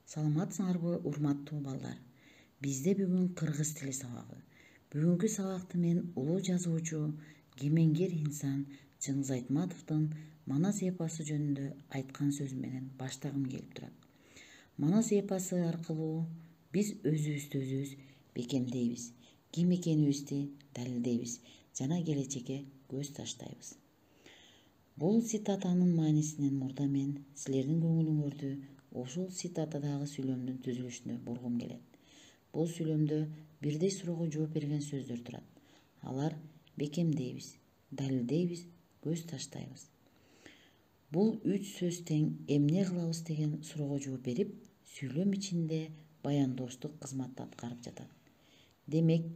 Саламатсыңарбы, урматтуу балдар. Бизде бүгүн кыргыз тили сабагы. Бүгүнкү сабакты мен улуу жазуучу, кемеңгер инсан Чыңгыз Айтматовдун Манас эпосы жөнүндө айткан сөзү менен баштагым келип турат. Манас эпосы аркылуу биз өзүбүздү өзүбүз бекемдейбиз, ким экенибизди далилдейбиз жана келечекке көз таштайбыз. Бул цитатанын маанисинен мурда мен силердин көңүлүңөрдү ушул цитатадагы сүйлөмдүн түзүлүшүнө бургум келет. Бул сүйлөмдө бирдей суроого жооп берген сөздөр турат. Алар бекемдейбиз, далилдейбиз, көз таштайбыз. Бул 3 сөз тең эмне кылабыз деген суроого жооп берип, сүйлөм ичинде баяндооштук кызматты аткарып жатат. Демек,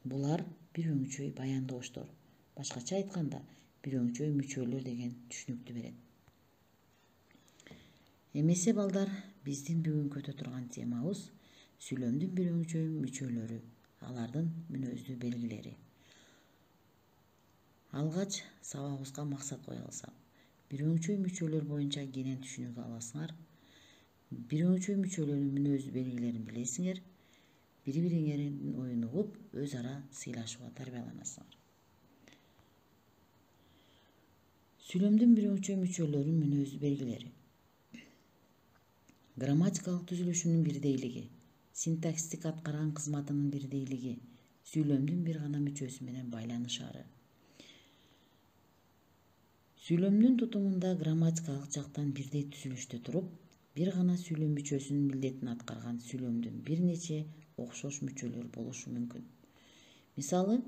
булар бир өңчөй баяндооштор. Башкача айтканда, бир өңчөй мүчөлөр деген түшүнүктү берет. Эмесе балдар, биздин бүгүн көтө турган темабыз сүйлөмдүн бир өңчөй мүчөлөрү, алардын мүнөздүү белгилери. Алгач сабагыбызга максат кое алсак, бир өңчөй мүчөлөр боюнча кенен түшүнүк аласыңар. Бир өңчөй мүчөлөрүнүн мүнөздүү белгилерин билесиңер, бири-бириңердин оюн угуп, өз ара сыйлашууга тарбияланасыңар. Сүйлөмдүн бир өңчөй мүчөлөрүнүн мүнөздүү белгилери. Грамматикалык түзүлүшүнүн бирдейлиги, синтаксистик аткарган кызматынын бирдейлиги, сүйлөмдүн бир гана мүчөсү менен байланышары. Сүйлөмдүн тутумунда грамматикалык жактан бирдей түзүлүштө туруп, бир гана сүйлөм мүчөсүнүн милдетин аткарган сүйлөмдүн бир нече окшош мүчөлөр болушу мүмкүн. Мисалы,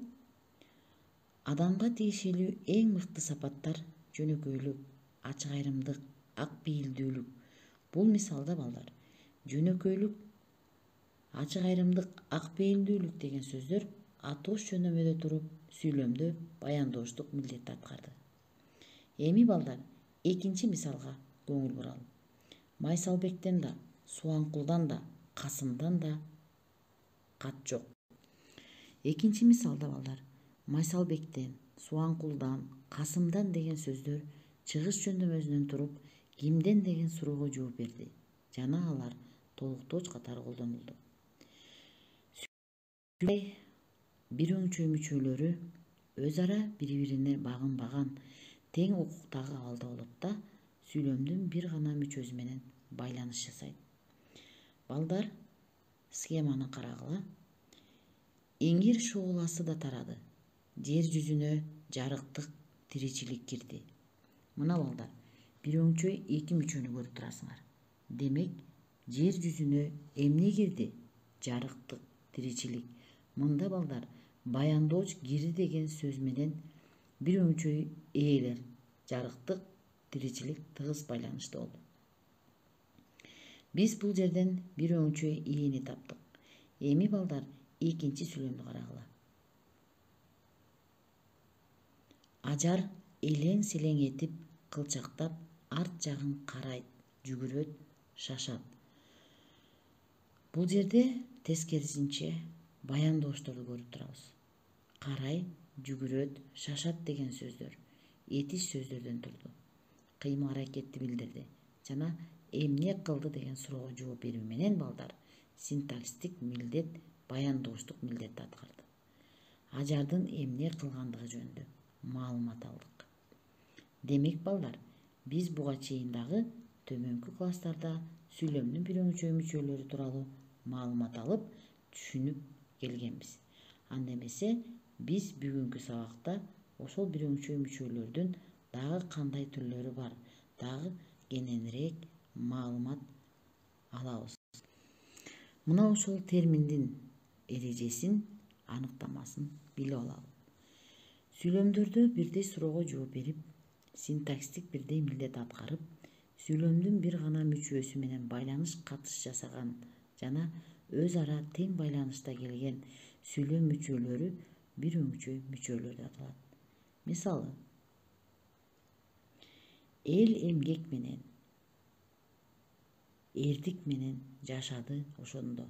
адамга тиешелүү эң мыкты сапаттар жөнөкөйлүк, ачык айрымдык, ак пейилдүүлүк. Бул мисалда балдар, жөнөкөйлүк, ачык айрымдык, ак пейилдүүлүк деген сөздөр атош жөнөмөдө туруп сүйлөмдө баяндооштук милдетти аткарды. Эми балдар, экинчи мисалга көңүл буралы. Майсалбектен да, Суаңкулдан да, Касымдан да кат жок. Экинчи мисалда балдар, Майсалбектен, Суаңкулдан, Касымдан деген сөздөр чыгыш жөндөмөсүнөн туруп, кимден деген суроого жооп берди жана алар толуктооч катары колдонулду. Бир өңчөй мүчөлөрү өз ара бири-бирине багынбаган тең укуктагы абалда болот да, сүйлөмдүн бир гана мүчөсү менен байланыш жасайт. Балдар, схеманы карагыла. Эңир шооласы да тарады. Жер жүзүнө жарыктык тиричилик кирди. Мына балдар, бир өңчөй эки мүчөнү көрүп турасыңар. Демек, жер жүзүнө эмне кирди? Жарыктык, тиричилик. Мында балдар, баяндооч кирди деген сөз менен бир өңчөй ээлер, жарыктык, тиричилик тыгыз байланышта болду. Биз бул жерден бир өңчөй ээни таптык. Эми балдар, экинчи сүйлөмдү карагыла. Ажар элең-селең этип, кылчактап, арт жагын карайт, жүгүрөт, шашат. Бул жерде тескерисинче баяндоошторду көрүп турабыз. Карай, жүгүрөт, шашат деген сөздөр этиш сөздөрдөн турду. Кыймыл аракетти билдирди жана эмне кылды деген суроого жооп берүү менен балдар синтаксистик милдет, баяндооштук милдетти аткарды. Ажардын эмне кылгандыгы жөнүндө маалымат алдык. Демек балдар, биз буга чейин дагы төмөнкү класстарда сүйлөмдүн бир өңчөй мүчөлөрү тууралуу маалымат алып, түшүнүп келгенбиз. Анда эмесе, биз бүгүнкү сабакта ошол бир өңчөй мүчөлөрдүн дагы кандай түрлөрү бар, дагы кененирээк маалымат алабыз. Мына ошол терминдин эрежесин, аныктамасын билип алалы. Сүйлөмдөрдө бирдей суроого жооп берип, синтаксистик бирдей милдет аткарып, сүйлөмдүн бир гана мүчөсү менен байланыш катыш жасаган жана өз ара тең байланышта келген сүйлөм мүчөлөрү бир өңчөй мүчөлөр деп аталат. Мисалы, эл эмгек менен, эрдик менен жашады ошондо.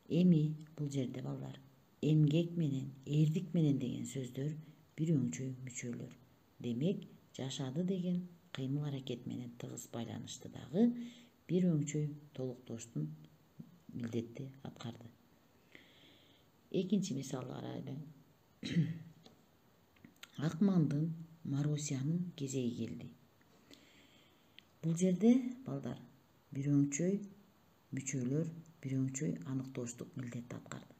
Эми бул жерде балдар, эмгек менен, эрдик менен деген сөздөр бир өңчөй мүчөлөр. Демек, жашады деген кыймыл аракет менен тыгыз байланышты дагы бир өңчөй толуктоштун милдетти аткарды. Экинчи мисалды карайлы. Акмандын, Марусянын кезеги келди. Бул жерде балдар бир өңчөй мүчөлөр бир өңчөй аныктооштук милдетти аткарды.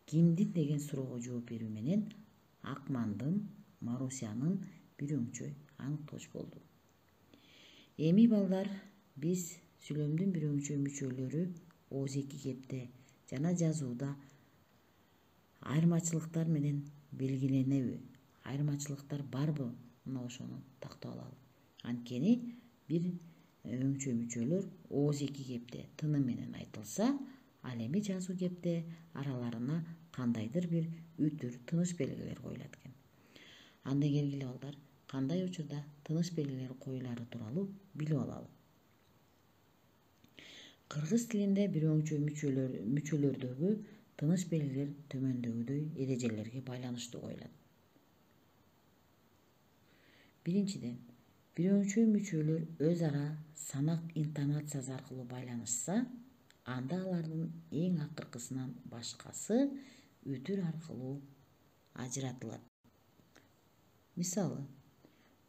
Кимдин деген суроого жооп берүү менен Акмандын, Марусянын бир өңчөй аныктооч болду. Эми балдар биз сүйлөмдүн бир өңчөй мүчөлөрү ооз-эки кепте жана жазууда айырмачылыктар менен белгиленеби? Айырмачылыктар барбы? Мына ошону тактап алалы. Анткени бир өңчөй мүчөлөр ооз-эки кепте тыным менен айтылса, ал эми жазуу кепте араларына кандайдыр бир үтүр тыныш белгилер коюлат экен. Анда келгиле балдар, кандай учурда тыныш белгилер коюлары тууралуу билип алалы. Кыргыз тилинде бир өңчөй мүчөлөрдөгү тыныш белгилер төмөндөгүдөй эрежелерге байланыштуу коюлат. Биринчиден, бир өңчөй мүчөлөр өз ара санак интонациясы аркылуу байланышса, анда алардын эң акыркысынан башкасы үтүр аркылуу ажыратылат. Мисалы,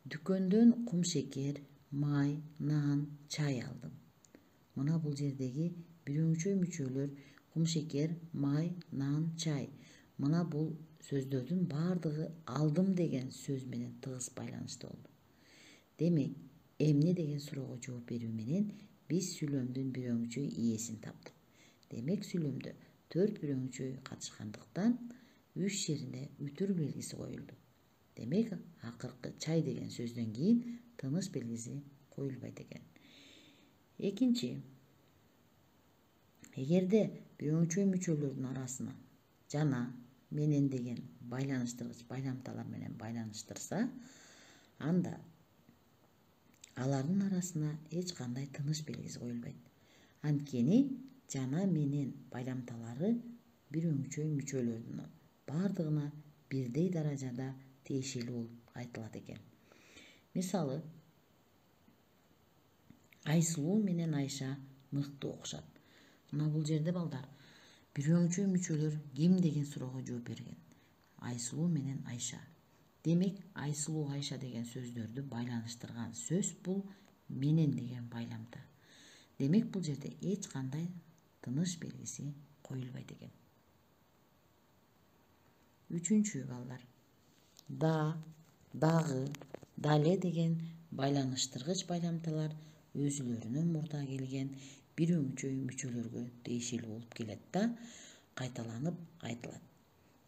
дүкөндөн кумшекер, май, нан, чай алдым. Мына бул жердеги бир өңчөй мүчөлөр кумшекер, май, нан, чай. Мына бул сөздөрдүн бардыгы алдым деген сөз менен тыгыз байланыштуу болду. Демек, эмне деген суроого жооп берүү менен биз сүйлөмдүн бир өңчөй ээсин таптык. Демек, сүйлөмдө 4 бир өңчөй катышкандыктан 3 жерине үтүр белгиси коюлду. Демек, акыркы чай деген сөздөн кийин тыныш белгиси коюлбайт экен. Экинчи, эгерде бир өңчөй мүчөлөрдүн арасына жана менен деген байланыштыргыч байламталар менен байланыштырса, анда алардын арасына эч кандай тыныш белгиси коюлбайт. Анткени жана менен байламталары бир өңчөй мүчөлөрдүн бардыгына бирдей даражада тиешелүү болуп айтылат экен. Мисалы, Айсулуу менен Айша мыкты окушат. Мына бул жерде балдар бир өңчөй мүчөлөр ким деген суроого жооп берген. Айсулуу менен Айша. Демек, Айсулуу, Айша деген сөздөрдү байланыштырган сөз бул менен деген байламта. Демек, бул жерде эч кандай тыныш белгиси коюлбайт экен. Үчүнчү балдар, да, дагы, дале деген байланыштыргыч байламталар өзүлөрүнөн мурда келген бир өңчөй мүчөлөргө тиешелүү болуп келет да кайталанып айтылат.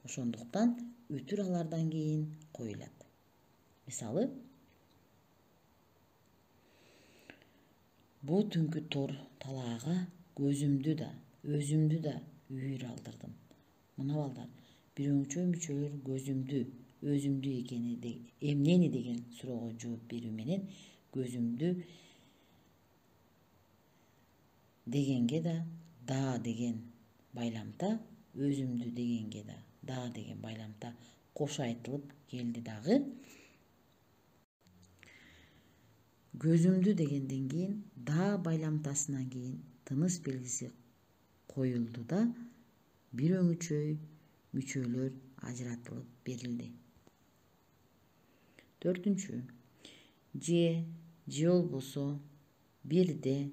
Ошондуктан үтүр алардан кийин коюлат. Мисалы, бу түнкү тор талаага көзүмдү да, өзүмдү да үйүр алдырдым. Мына балдар, бир өңчөй мүчөлөр көзүмдү, өзүмдү эмнени деген суроого жооп берүү менен көзүмдү дегенге да деген байламта, өзүмдү дегенге да деген байламта кошо айтылып келди дагы. Көзүмдү дегенден кийин да байламтасынан кийин тыныш белгиси коюлду да бир өңчөй мүчөлөр ажыратылып берилди. Төртүнчү, же болбосо, бирде,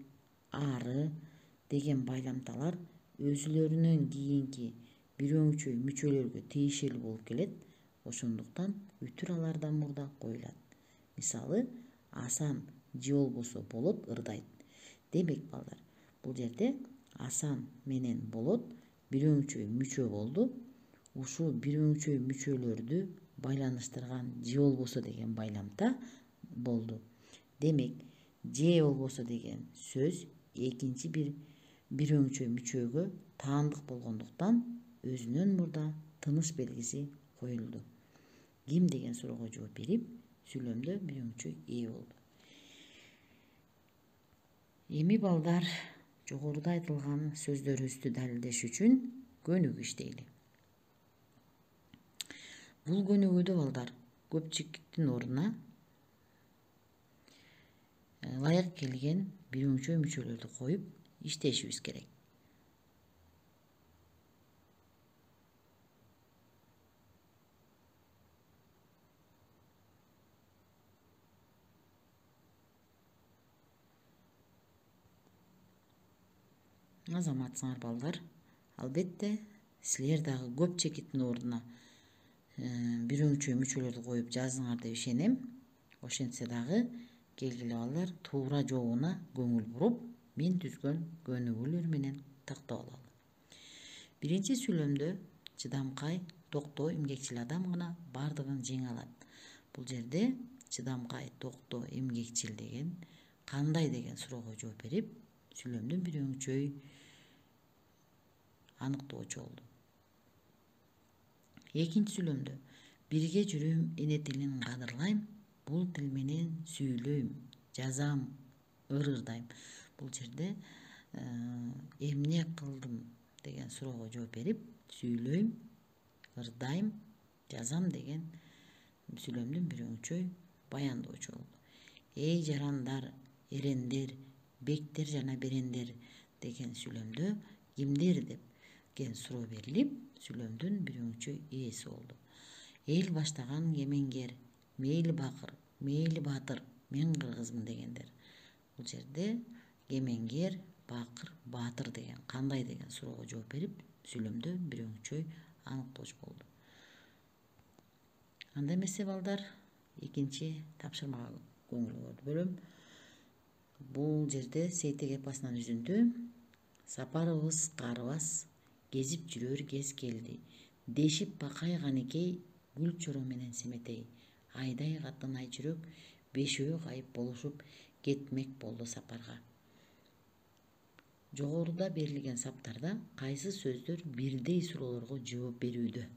ары деген байламталар өзүлөрүнөн кийинки бир өңчөй мүчөлөргө тиешелүү болуп келет. Ошондуктан үтүр алардан мурда коюлат. Мисалы, Асан же болбосо Болот ырдайт. Демек, балдар, бул жерде Асан менен Болот бир өңчөй мүчө болду. Ушул бир өңчөй мүчөлөрдү байланыштырган же болбосо деген байламта болду. Демек, же болбосо деген сөз экинчи бир өңчөй мүчөгө таандык болгондуктан өзүнөн мурда тыныш белгиси коюлду. Ким деген суроого жооп берип, сүйлөмдө бир өңчөй ээ болду. Эми балдар, жогоруда айтылган сөздөрүбүздү далилдеш үчүн көнүгүү иштейли. Бул көнүгүүдө балдар көпчүктүн ордуна ылайык келген бирөөңчөй мүчөлөрдү коюп иштешибиз керек. Азаматсыңар балдар, албетте силер дагы көп чекиттин ордуна бирөөңчөй мүчөлөрдү коюп жаздыңар деп ишенем. Ошентсе дагы келгиле балдар, туура жолуна көңүл буруп, мен түзгөн көнүгүүлөр менен тактап алалы. Биринчи сүйлөмдө чыдамкай, токтоо, эмгекчил адам гана бардыгын жеңе алат. Бул жерде чыдамкай, токтоо, эмгекчил деген кандай деген суроого жооп берип, сүйлөмдүн бирөөңчөй аныктоочу болду. Экинчи сүйлөмдө бирге жүрөм, эне тилин кадырлайм, бул тил менен сүйлөйм, жазам, ырырдайм. Бул жерде эмне кылдым деген суроого жооп берип, сүйлөйм, ырдайм, жазам деген сүйлөмдүн бирөөңчөй баяндоочу болду. Эй жарандар, эрендер, бектер жана берендер деген сүйлөмдө кимдер деген суроо берилип, сүйлөмдүн бирөөңчөй ээси болду. Эл баштаган кемеңгер, мейли бакыр, мейли баатыр, мен кыргызмын дегендер. Бул жерде кемеңгер, бакыр, баатыр деген кандай деген суроого жооп берип, сүйлөмдө бирөөңчөй аныктоочу болду. Анда эмесе балдар, экинчи тапшырмага көңүл бөлөм. Бул жерде Сейтек эпосунан үзүндү. Сапарыбыз каарыбас, кезип жүрөр кез келди. Дешип бакай канекей, гүл чоро менен семетей. Айдай катын айчүрөк, бешөө кайып болушуп кетмек болду сапарга. Жогоруда берилген саптарда кайсы сөздөр бирдей суроолорго жооп берүүдө?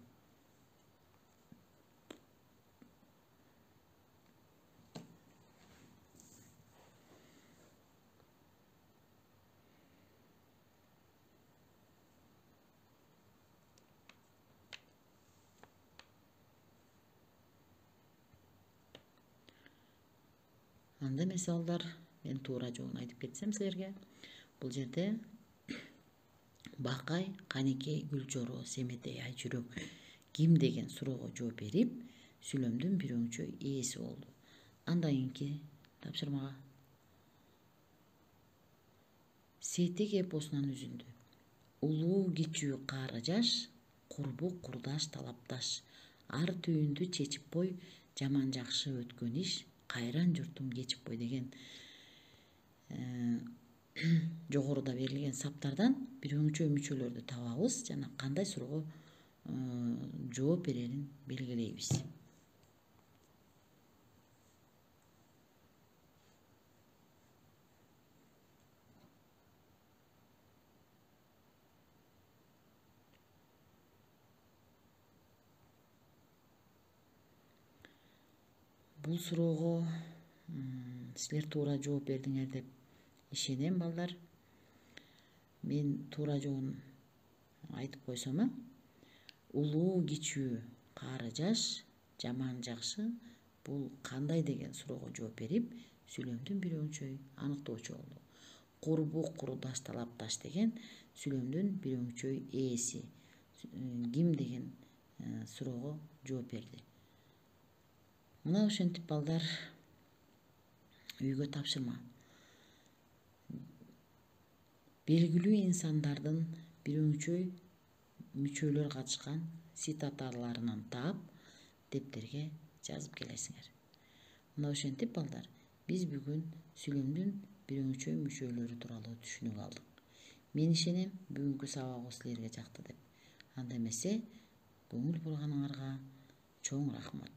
Анда эмесе балдар, мен туура жолун айтып кетсем силерге, бул жерде бакай, канекей, гүлчоро, семетей, айчүрөк ким деген суроого жооп берип, сүйлөмдүн бирөөңчөй ээси болду. Андан кийинки тапшырмага. Сейтек эпосунан үзүндү. Улуу кичүү каары жаш, курбу курдаш талапташ. Ар түйүндү чечип кой, жаман жакшы өткөн иш, кайран журтум кечип кой деген жогоруда берилген саптардан бирөөңчөй мүчөлөрдү табабыз жана кандай суроого жооп берерин белгилейбиз. Бул суроого силер туура жооп бердиңер деп ишенем балдар. Мен туура жообун айтып койсом, улуу кичүү каары жаш, жаман жакшы, бул кандай деген суроого жооп берип, сүйлөмдүн бирөөңчөй аныктоочу болду. Курбу курдаш талапташ деген сүйлөмдүн бирөөңчөй ээси, ким деген суроого жооп берди. Мына ошентип балдар, үйгө тапшырма. Белгилүү инсандардын бирөөңчөй мүчөлөр катышкан цитаталарынан таап, дептерге жазып келесиңер. Мына ошентип балдар, биз бүгүн сүйлөмдүн бирөөңчөй мүчөлөрү тууралуу түшүнүк алдык. Мен ишенем, бүгүнкү сабагыбыз силерге жакты деп. Анда эмесе, көңүл бурганыңарга чоң рахмат.